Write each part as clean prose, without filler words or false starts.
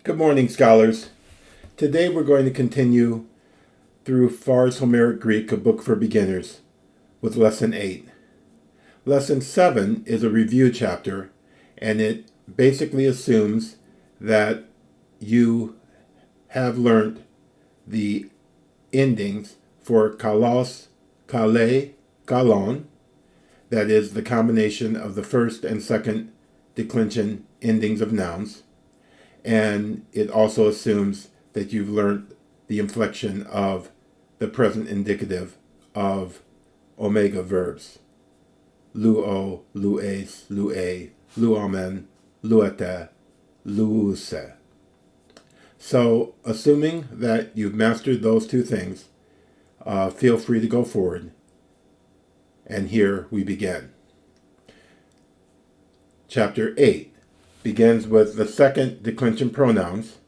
Good morning, scholars. Today we're going to continue through Pharr's Homeric Greek, a book for beginners, with Lesson 8. Lesson 7 is a review chapter, and it basically assumes that you have learned the endings for kalos, kale, kalon, that is the combination of the first and second declension endings of nouns. And it also assumes that you've learned the inflection of the present indicative of omega verbs. Luo, lues, lue, luomen, luete, luuse. So, assuming that you've mastered those two things, feel free to go forward. And here we begin. Chapter 8 begins with the second declension pronouns.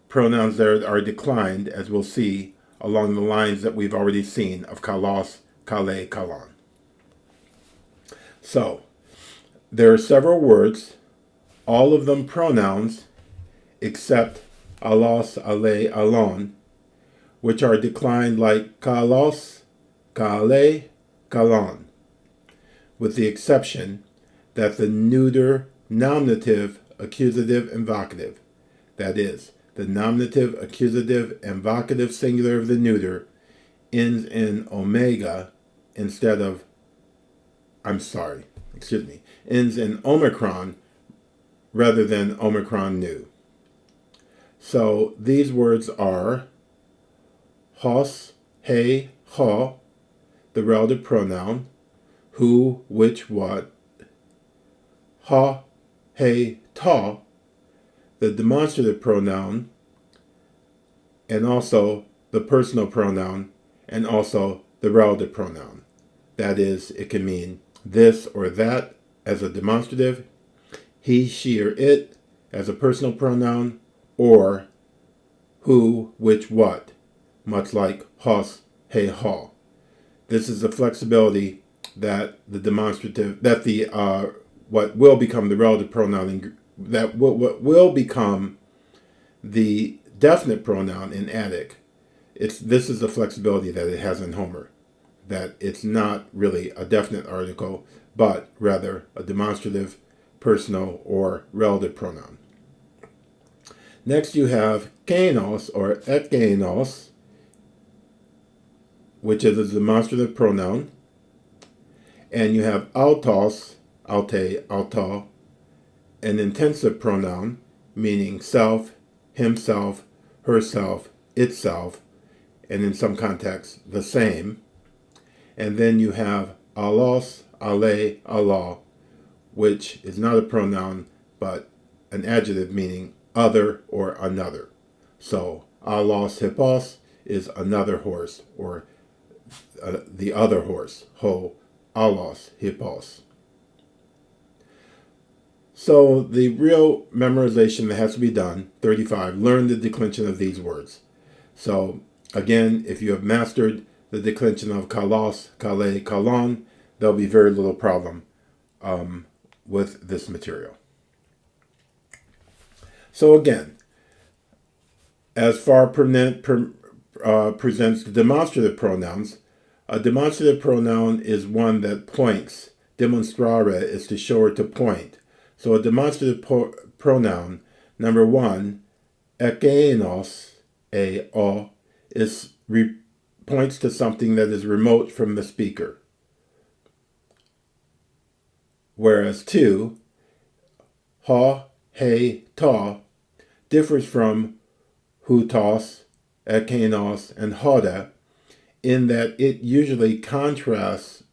Pronouns that are declined, as we'll see, along the lines that we've already seen of kalos, kale, kalon. So, there are several words, all of them pronouns, except ӓλλος, ἀλλέ, ἀλλών, which are declined like kalos, kale, kalon, with the exception that the neuter nominative, accusative, and vocative, that is, the nominative, accusative, and vocative singular of the neuter ends in omega instead of, ends in omicron rather than omicron nu. So these words are hos, he, ha, the relative pronoun, who, which, what, ha, he, ta, the demonstrative pronoun, and also the personal pronoun, and also the relative pronoun. That is, it can mean this or that as a demonstrative, he, she, or it as a personal pronoun, or who, which, what, much like hos, he, ha. This is the flexibility that the demonstrative, that the what will become the relative pronoun, that what will become the definite pronoun in Attic. This is the flexibility that it has in Homer, that it's not really a definite article, but rather a demonstrative, personal, or relative pronoun. Next you have kεῖνος or ekεῖνος, which is a demonstrative pronoun, and you have αὐτός, αὐτέ, αὐτό, an intensive pronoun, meaning self, himself, herself, itself, and in some contexts, the same. And then you have ἀλλός, ἀλλέ, ἀλλό, which is not a pronoun, but an adjective meaning other or another. So, ἀλλός hippos is another horse, or the other horse, ho, ἀλλός hippos. So the real memorization that has to be done, 35, learn the declension of these words. So again, if you have mastered the declension of kalos, kale, kalon, there'll be very little problem with this material. So again, as Pharr presents the demonstrative pronouns, a demonstrative pronoun is one that points. Demonstrare is to show or to point. So a demonstrative pronoun, number one, ekεῖνος, o, points to something that is remote from the speaker. Whereas two, ha, he, ta, differs from οὐτός, ekεῖνος, and hode, in that it usually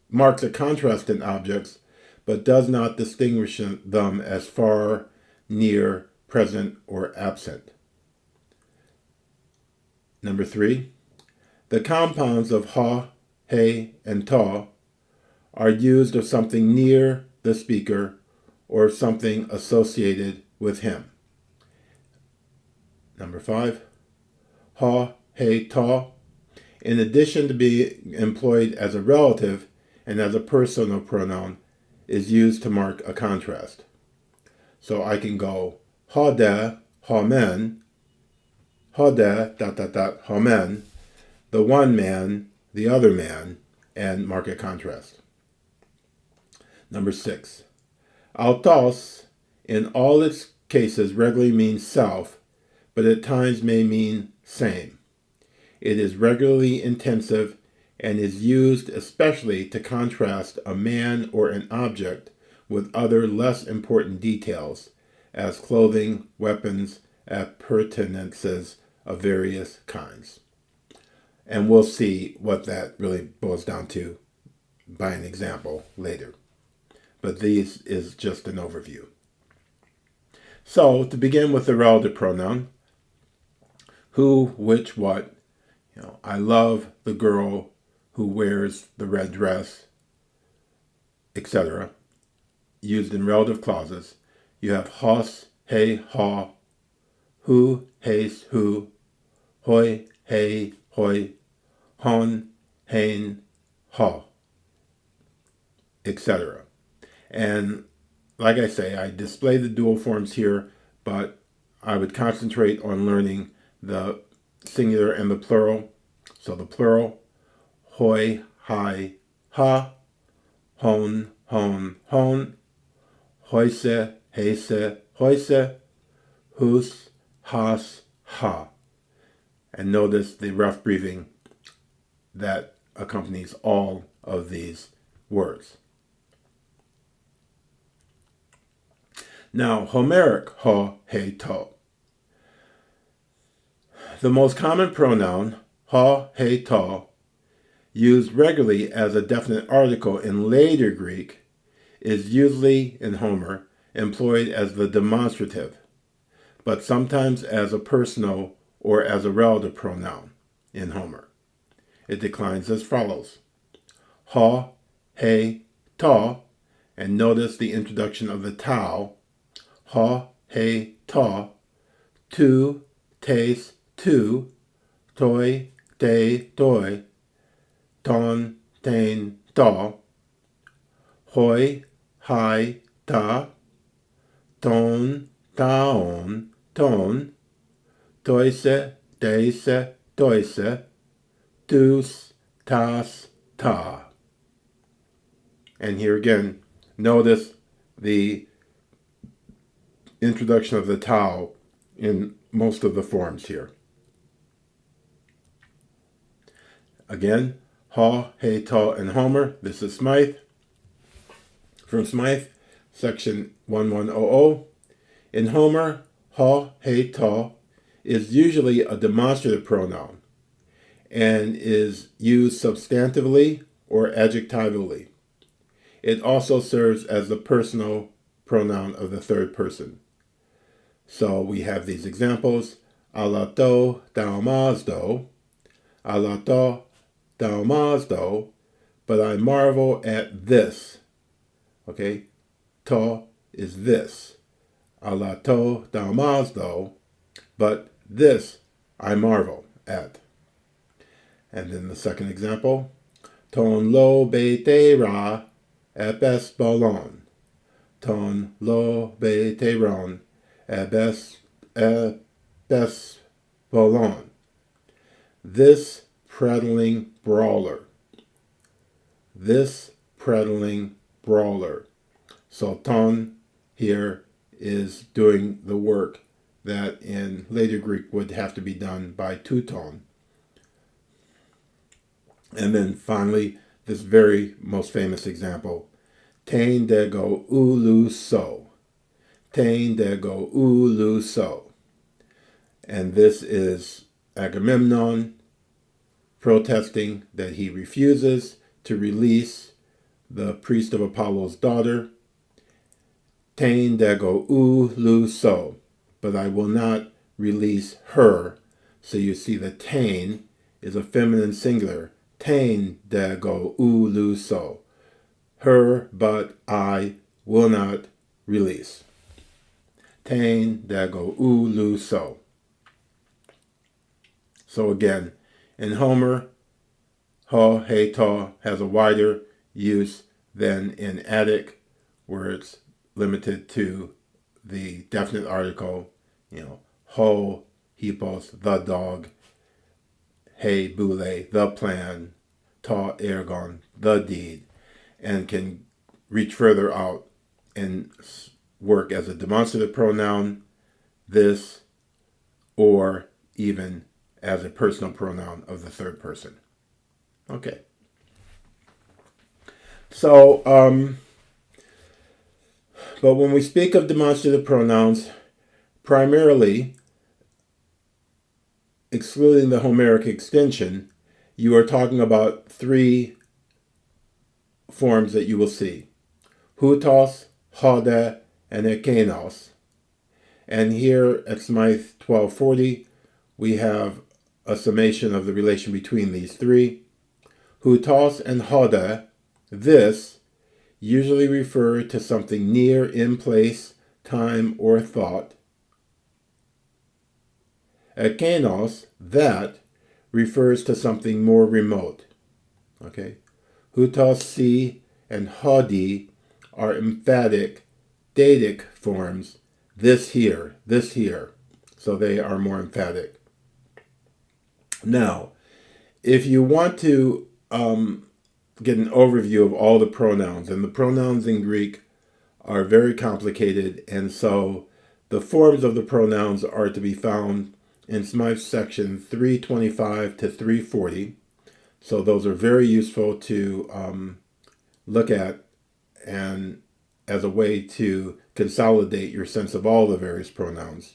marks a contrast in objects, but does not distinguish them as far, near, present, or absent. Number three, the compounds of ha, he, and ta are used of something near the speaker or something associated with him. Number five, ha, he, ta, in addition to being employed as a relative and as a personal pronoun, is used to mark a contrast. So I can go hode homen, hode, homen, the one man, the other man, and mark contrast. Number 6. Αὐτός, in all its cases, regularly means self, but at times may mean same. It is regularly intensive and is used especially to contrast a man or an object with other less important details, as clothing, weapons, appurtenances of various kinds. And we'll see what that really boils down to by an example later. But this is just an overview. So, to begin with the relative pronoun, who, which, what. I love the girl who wears the red dress, etc. Used in relative clauses. You have hos, he, ha, who, hes, who, hoi, he, hoi, hon, hen, ha, etc. And like I say, I display the dual forms here, but I would concentrate on learning the singular and the plural. So the plural, hoi, hi, ha, hon, hon, hon, hoise, hese, hoise, hus, has, ha. And notice the rough breathing that accompanies all of these words. Now, Homeric, ho, he, to. The most common pronoun, ha, he, to, used regularly as a definite article in later Greek, is usually, in Homer, employed as the demonstrative, but sometimes as a personal or as a relative pronoun in Homer. It declines as follows. Ha, he, to, and notice the introduction of the tau. Ha, he, to, tu, tes, tu, toi, te, toi, ton, ten, to, hoi, hi, ta, ton, taon, ton, toise, deise, toise, tus, tas, ta. And here again, notice the introduction of the tau in most of the forms here. Again, ha, he, to, and Homer. This is Smythe. From Smythe, section 1100. In Homer, ha, he, to is usually a demonstrative pronoun and is used substantively or adjectively. It also serves as the personal pronoun of the third person. So we have these examples. Alato, daumazdo, alato, daumazdo, but I marvel at this. Okay, to is this. Alato, daumazdo, but this I marvel at. And then the second example, ton lo betera ebes bolon. Ton lo beteron ebes bolon. This prattling brawler. This prattling brawler. So ton here is doing the work that in later Greek would have to be done by teuton. And then finally, this very most famous example, tein dego ulu so. Tein dego ulu so. And this is Agamemnon protesting that he refuses to release the priest of Apollo's daughter. Tein dego ulu so. But I will not release her. So you see the tein is a feminine singular. Tein dego ulu so. Her, but I will not release. Tein dego ulu so. So again, in Homer, ha, he, to has a wider use than in Attic, where it's limited to the definite article, ho, hippos, the dog, he, boule, the plan, ta, ergon, the deed, and can reach further out and work as a demonstrative pronoun, this, or even as a personal pronoun of the third person. Okay. So, but when we speak of demonstrative pronouns, primarily, excluding the Homeric extension, you are talking about three forms that you will see: oÚτος, hode, and kεῖνος. And here at Smythe 1240, we have a summation of the relation between these three. OÚτος and hode, this, usually refer to something near in place, time, or thought. Kεῖνος, that, refers to something more remote. Okay? OÚτος, si, and hodi are emphatic, datic forms. This here. So they are more emphatic. Now, if you want to get an overview of all the pronouns, and the pronouns in Greek are very complicated, and so the forms of the pronouns are to be found in Smythe's section 325 to 340. So those are very useful to look at, and as a way to consolidate your sense of all the various pronouns.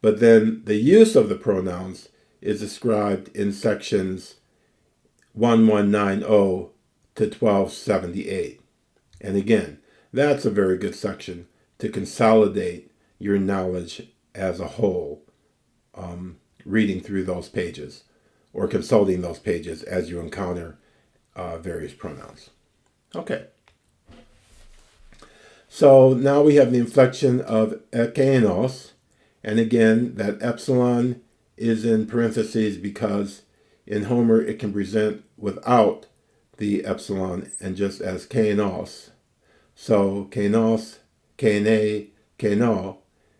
But then the use of the pronouns is described in sections 1190 to 1278. And again, that's a very good section to consolidate your knowledge as a whole, reading through those pages or consulting those pages as you encounter various pronouns. Okay. So now we have the inflection of kεῖνος, and again, that epsilon is in parentheses because in Homer it can present without the epsilon and just as kεῖνος. So kεῖνος, kεῖνε, kεῖνό,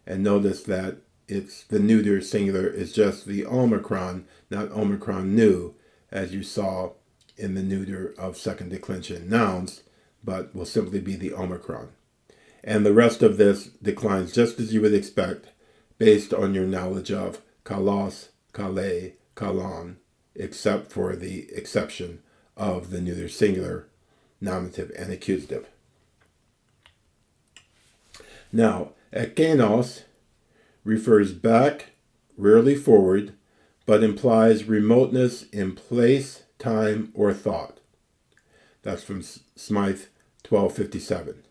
and notice that it's the neuter singular is just the omicron, not omicron nu, as you saw in the neuter of second declension nouns, but will simply be the omicron. And the rest of this declines just as you would expect based on your knowledge of kalos, kale, kalon, except for the exception of the neuter singular, nominative, and accusative. Now, kεῖνος refers back, rarely forward, but implies remoteness in place, time, or thought. That's from Smythe 1257.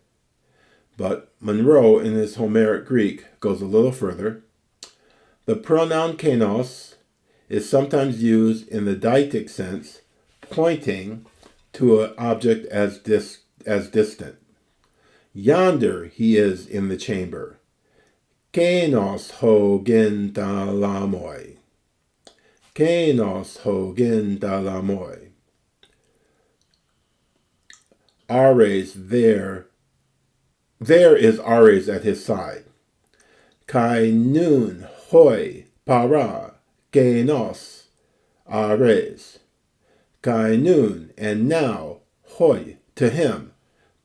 But Monro, in his Homeric Greek, goes a little further. The pronoun kεῖνος is sometimes used in the deitic sense, pointing to an object as distant. Yonder he is in the chamber. Kεῖνος ho gintalamoi. Kεῖνος ho gintalamoi. Ares there is Ares at his side. Kai nun hoi para kεῖνος Ares. Kai nun, and now, hoi, to him,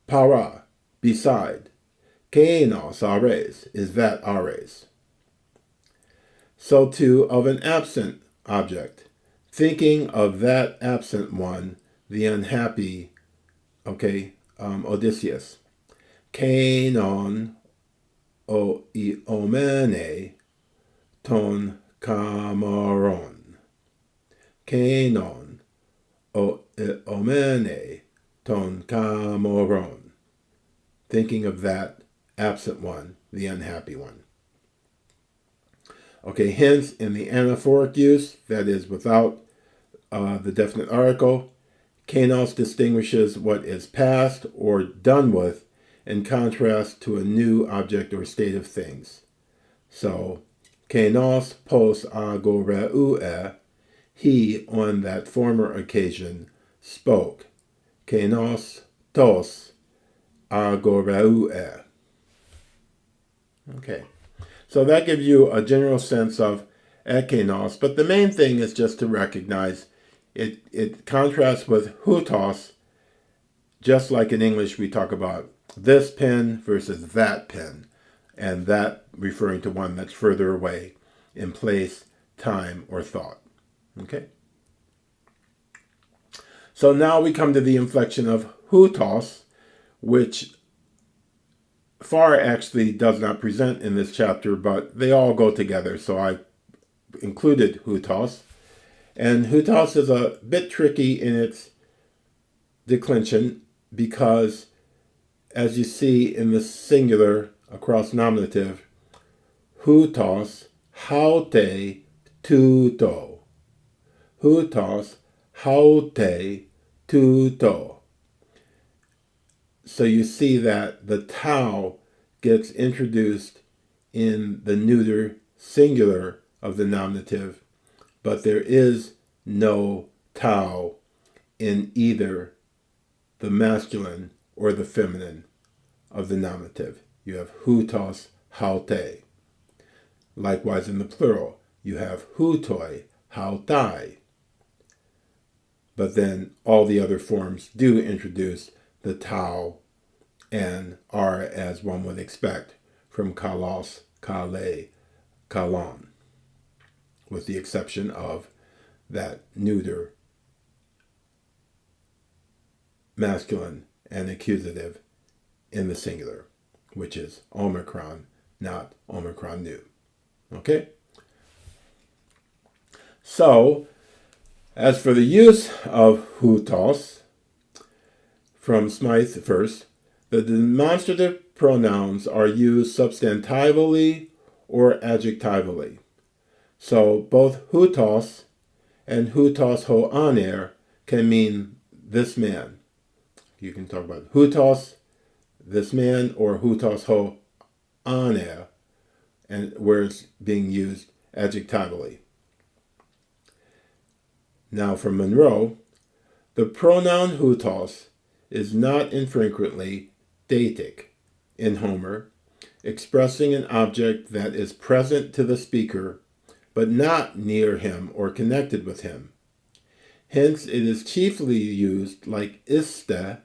para, beside. Kεῖνος Ares is that Ares. So too of an absent object, thinking of that absent one, the unhappy, Odysseus. Kainon o iomene ton kamaron. Kainon o iomene ton kamaron. Thinking of that absent one, the unhappy one. Okay, hence in the anaphoric use, that is without the definite article, kεῖνος distinguishes what is past or done with in contrast to a new object or state of things. So, kεῖνος pos agoreu, he on that former occasion spoke. Kεῖνος tos agoreu. Okay. So that gives you a general sense of kεῖνος, but the main thing is just to recognize it contrasts with οὐτός, just like in English we talk about this pen versus that pen, and that referring to one that's further away in place, time, or thought. Okay? So now we come to the inflection of οὐτός, which Pharr actually does not present in this chapter, but they all go together, so I included οὐτός. And οὐτός is a bit tricky in its declension because, as you see in the singular across nominative, οὐτός haute τούτο. οὐτός haute τούτο. So you see that the tau gets introduced in the neuter singular of the nominative, but there is no tau in either the masculine or the feminine of the nominative. You have οὐτός haute. Likewise in the plural, you have οὐτoi hautai. But then all the other forms do introduce the tau and are as one would expect from kalos, kale, kalon, with the exception of that neuter masculine and accusative in the singular, which is omicron, not omicron nu. Okay? So, as for the use of οὐτός, from Smythe first, the demonstrative pronouns are used substantively or adjectively. So both οὐτός and οὐτός ho aner can mean this man. You can talk about οὐτός, this man, or οὐτός ho aner, and where it's being used adjectively. Now from Monro, the pronoun οὐτός is not infrequently datic in Homer, expressing an object that is present to the speaker, but not near him or connected with him. Hence, it is chiefly used like iste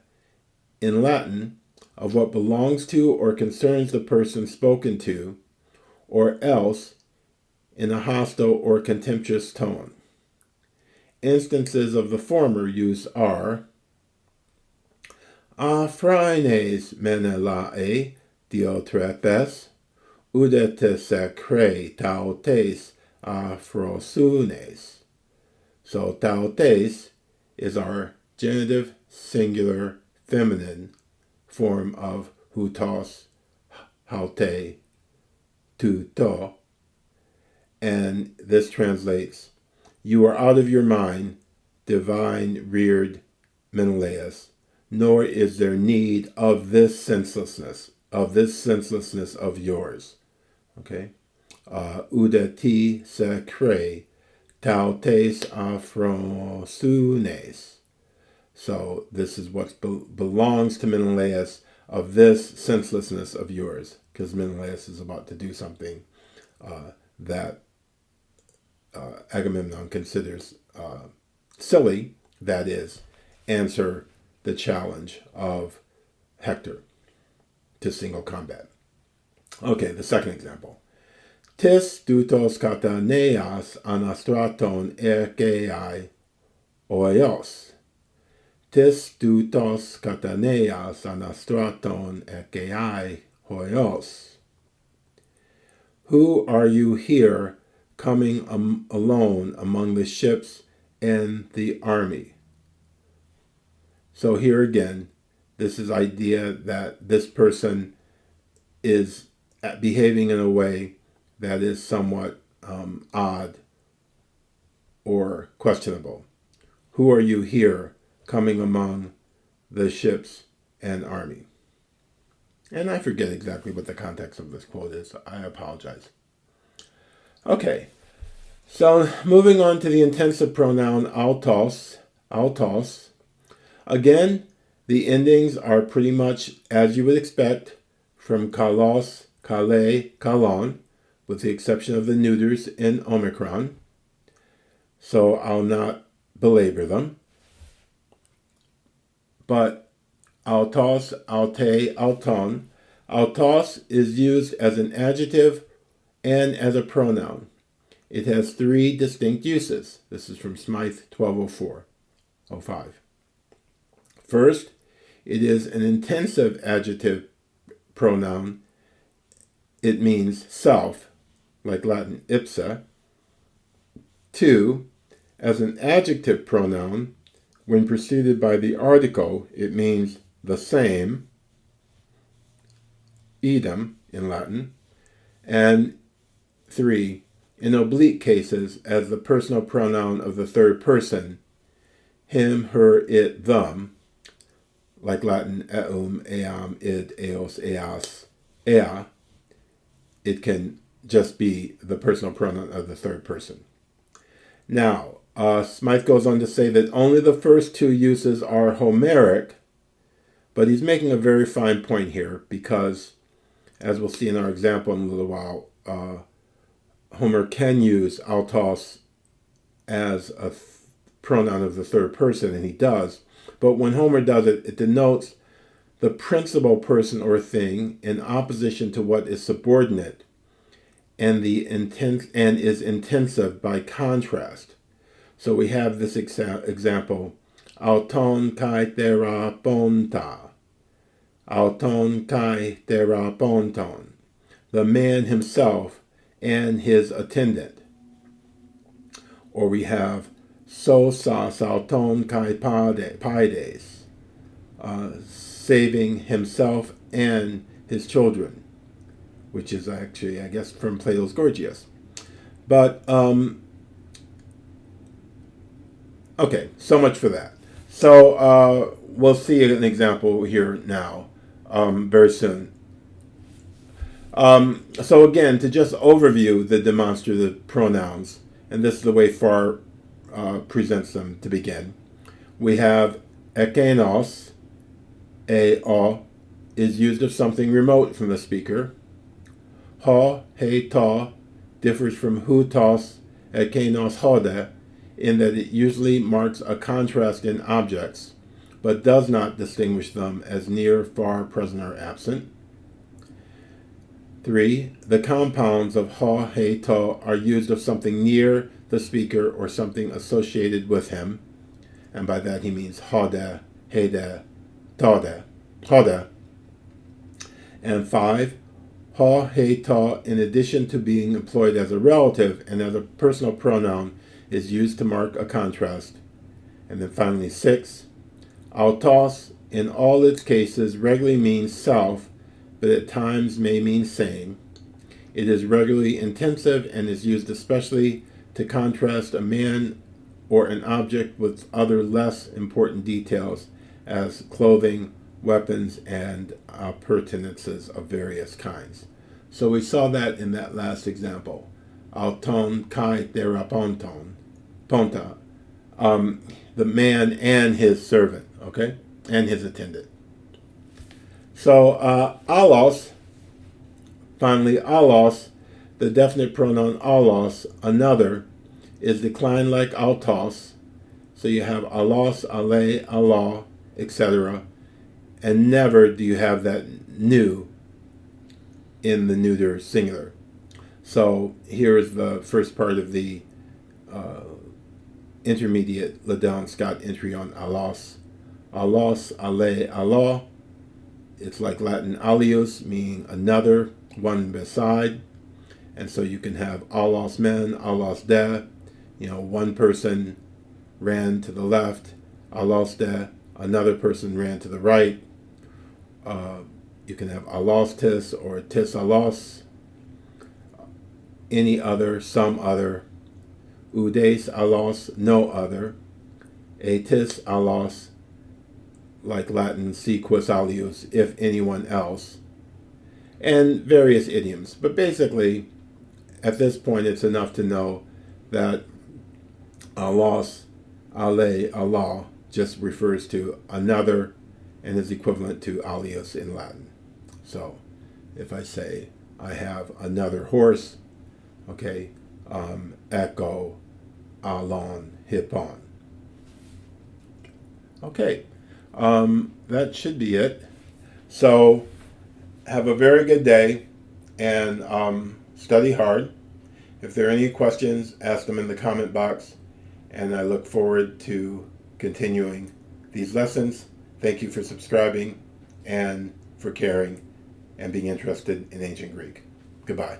in Latin, of what belongs to or concerns the person spoken to, or else in a hostile or contemptuous tone. Instances of the former use are Aphraines menelae diotrepes, udetes sacre tautes aphrosunes. So tautes is our genitive singular feminine form of οὐτός haute τούτο, and this translates, you are out of your mind, divine reared Menelaus, nor is there need of this senselessness of yours. Okay? Udeti sacre tautes aphrosunes. So this is what belongs to Menelaus, of this senselessness of yours, because Menelaus is about to do something that Agamemnon considers silly, that is, answer the challenge of Hector to single combat. Okay, the second example. Tis doutos kataneas anastraton ergeai oios. Tis doutos kataneas anastraton ergeai oios. Who are you here coming alone among the ships and the army? So here again, this is idea that this person is behaving in a way that is somewhat odd or questionable. Who are you here coming among the ships and army? And I forget exactly what the context of this quote is. I apologize. Okay, so moving on to the intensive pronoun aŭtos. Again, the endings are pretty much as you would expect from kalos, kale, kalon, with the exception of the neuters in Omicron. So I'll not belabor them. But αὐτός, αὐτέ, αὐτόν. Αὐτός is used as an adjective and as a pronoun. It has 3 distinct uses. This is from Smythe 1204-05. First, it is an intensive adjective pronoun. It means self, like Latin ipsa. 2, as an adjective pronoun, when preceded by the article, it means the same, idem in Latin. And 3, in oblique cases, as the personal pronoun of the third person, him, her, it, them, like Latin eum, eam, id, eos, eas, ea. It can just be the personal pronoun of the third person. Now, Smythe goes on to say that only the first 2 uses are Homeric, but he's making a very fine point here because, as we'll see in our example in a little while, Homer can use αὐτός as a pronoun of the third person, and he does. But when Homer does it, it denotes the principal person or thing in opposition to what is subordinate, and is intensive by contrast. So we have this example: αὐτόν kai theraponta. Αὐτόν kai theraponton. The man himself and his attendant. Or we have sosas aŭton kai paides, saving himself and his children, which is actually, I guess, from Plato's Gorgias. But, okay, so much for that. So we'll see an example here now, very soon. So again, to just overview the demonstrative pronouns, and this is the way Pharr presents them to begin. We have kεῖνος, is used of something remote from the speaker. He, ta differs from οὐτος, kεῖνος hode, in that it usually marks a contrast in objects, but does not distinguish them as near, far, present, or absent. 3. The compounds of he, ta are used of something near the speaker or something associated with him, and by that he means hode, hede, tode, hode. And 5. He, ta, in addition to being employed as a relative and as a personal pronoun, is used to mark a contrast. And then finally 6. αὐτός, in all its cases, regularly means self, but at times may mean same. It is regularly intensive and is used especially to contrast a man or an object with other less important details as clothing, weapons, and appurtenances of various kinds. So we saw that in that last example. αὐτόν kai theraponton, ponta, the man and his servant, okay, and his attendant. So ἀλλος, finally ἀλλος, the definite pronoun ἀλλος, another, is declined like αὐτός. So you have ἀλλος, ἀλλέ, ἀλλό, etc. And never do you have that new in the neuter singular. So here is the first part of the intermediate Liddell and Scott entry on ἀλλος. ἀλλος, ἀλλέ, ἀλλό. It's like Latin alius, meaning another, one beside. And so you can have ἀλλος men, ἀλλος de, one person ran to the left, ἀλλος de, another person ran to the right. You can have ἀλλος tis or tis ἀλλος, any other, some other. Oudes ἀλλος, no other. Tis ἀλλος, like Latin si quis alius, if anyone else. And various idioms. But basically, at this point, it's enough to know that ἀλλος, ἀλλέ, ἀλλό just refers to another and is equivalent to alius in Latin. So if I say, I have another horse, Okay, echo, ἀλλόν, hippon. Okay, that should be it. So have a very good day and study hard. If there are any questions, ask them in the comment box, and I look forward to continuing these lessons. Thank you for subscribing and for caring and being interested in ancient Greek. Goodbye.